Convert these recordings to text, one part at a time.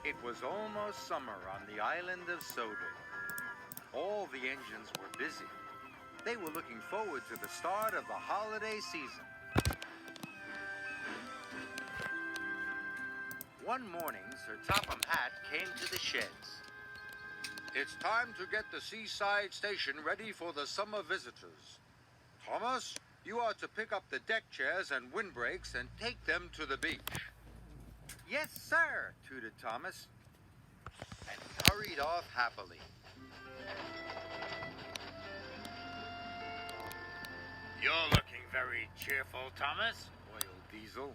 It was almost summer on the island of Sodor. All the engines were busy. They were looking forward to the start of the holiday season. One morning, Sir Topham Hatt came to the sheds. It's time to get the seaside station ready for the summer visitors. Thomas, you are to pick up the deck chairs and windbreaks and take them to the beach. Yes, sir, tooted Thomas, and hurried off happily. You're looking very cheerful, Thomas, wailed Diesel.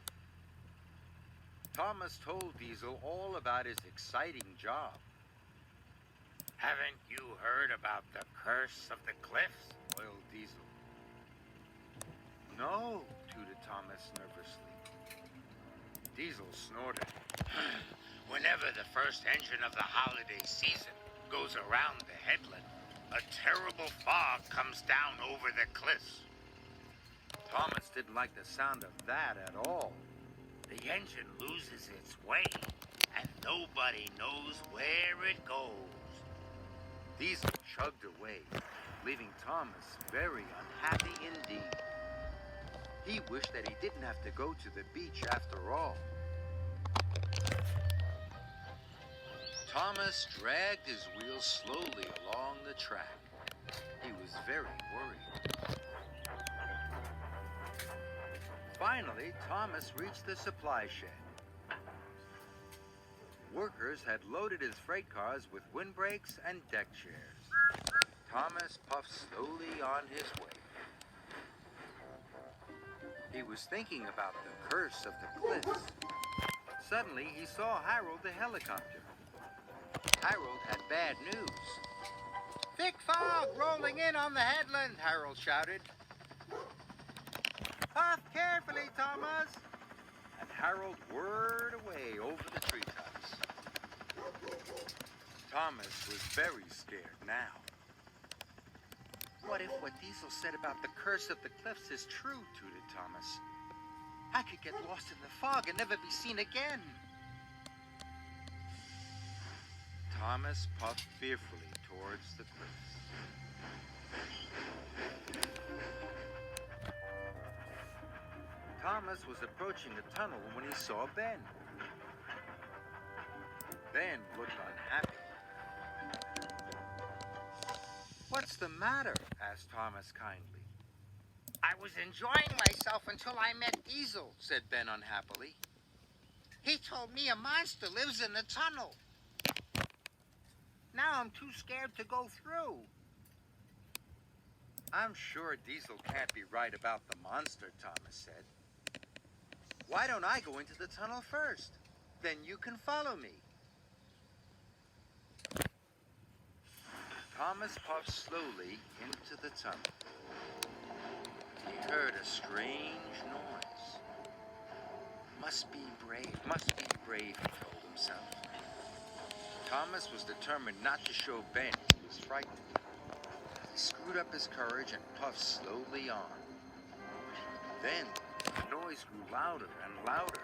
Thomas told Diesel all about his exciting job. Haven't you heard about the curse of the cliffs? Wailed Diesel. No, tooted Thomas nervously. Diesel snorted. Whenever the first engine of the holiday season goes around the headland, a terrible fog comes down over the cliffs. Thomas didn't like the sound of that at all. The engine loses its way, and nobody knows where it goes. Diesel chugged away, leaving Thomas very unhappy indeed. He wished that he didn't have to go to the beach after all. Thomas dragged his wheels slowly along the track. He was very worried. Finally, Thomas reached the supply shed. Workers had loaded his freight cars with windbreaks and deck chairs. Thomas puffed slowly on his way. He was thinking about the curse of the cliffs. Suddenly, he saw Harold the helicopter. Harold had bad news. Thick fog rolling in on the headland, Harold shouted. Puff carefully, Thomas. And Harold whirred away over the treetops. Thomas was very scared now. What if what Diesel said about the curse of the cliffs is true, tooted Thomas? I could get lost in the fog and never be seen again. Thomas puffed fearfully towards the cliffs. Thomas was approaching the tunnel when he saw Ben. Ben looked unhappy. What's the matter? Asked Thomas kindly. I was enjoying myself until I met Diesel, said Ben unhappily. He told me a monster lives in the tunnel. Now I'm too scared to go through. I'm sure Diesel can't be right about the monster, Thomas said. Why don't I go into the tunnel first? Then you can follow me. Thomas puffed slowly into the tunnel. He heard a strange noise. Must be brave, he told himself. Thomas was determined not to show Ben he was frightened. He screwed up his courage and puffed slowly on. Then the noise grew louder and louder.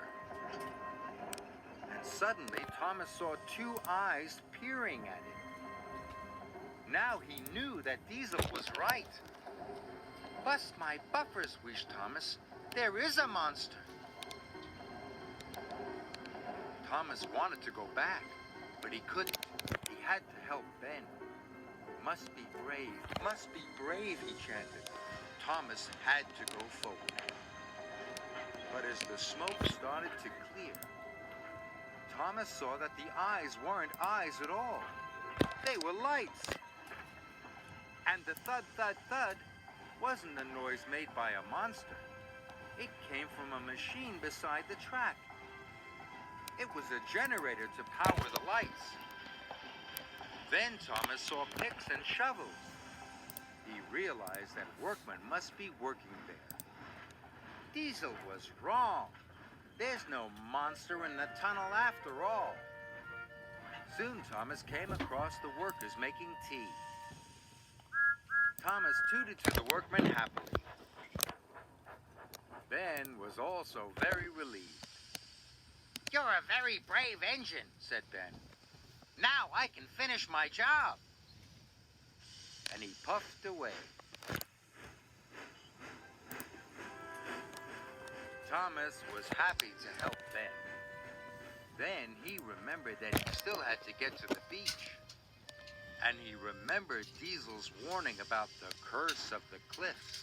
And suddenly Thomas saw two eyes peering at him. Now he knew that Diesel was right. Bust my buffers, wished Thomas. There is a monster. Thomas wanted to go back, but he couldn't. He had to help Ben. Must be brave, he chanted. Thomas had to go forward. But as the smoke started to clear, Thomas saw that the eyes weren't eyes at all. They were lights. And the thud, thud, thud wasn't a noise made by a monster. It came from a machine beside the track. It was a generator to power the lights. Then Thomas saw picks and shovels. He realized that workmen must be working there. Diesel was wrong. There's no monster in the tunnel after all. Soon Thomas came across the workers making tea. Thomas tooted to the workmen happily. Ben was also very relieved. You're a very brave engine, said Ben. Now I can finish my job. And he puffed away. Thomas was happy to help Ben. Then he remembered that he still had to get to the beach. And he remembered Diesel's warning about the curse of the cliffs.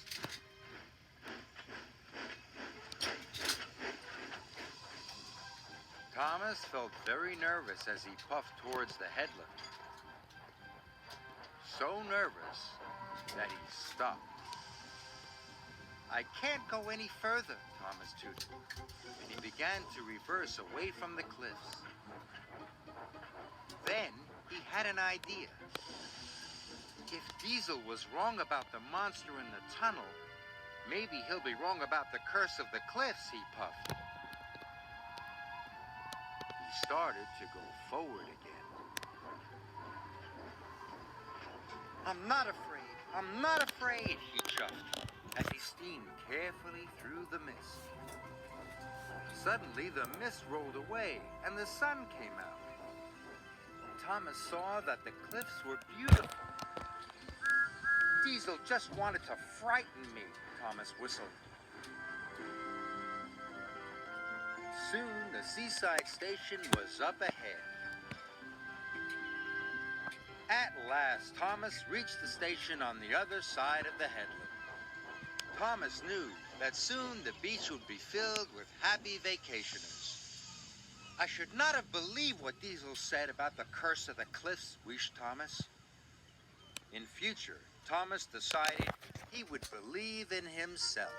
Thomas felt very nervous as he puffed towards the headland. So nervous that he stopped. "I can't go any further," Thomas tooted, and he began to reverse away from the cliffs. Then he had an idea. If Diesel was wrong about the monster in the tunnel, maybe he'll be wrong about the curse of the cliffs, he puffed. He started to go forward again. "I'm not afraid, I'm not afraid," he chuffed, as he steamed carefully through the mist. Suddenly, the mist rolled away, and the sun came out. Thomas saw that the cliffs were beautiful. "Diesel just wanted to frighten me," Thomas whistled. Soon, the seaside station was up ahead. At last, Thomas reached the station on the other side of the headland. Thomas knew that soon the beach would be filled with happy vacationers. "I should not have believed what Diesel said about the curse of the cliffs," wished Thomas. In future, Thomas decided he would believe in himself.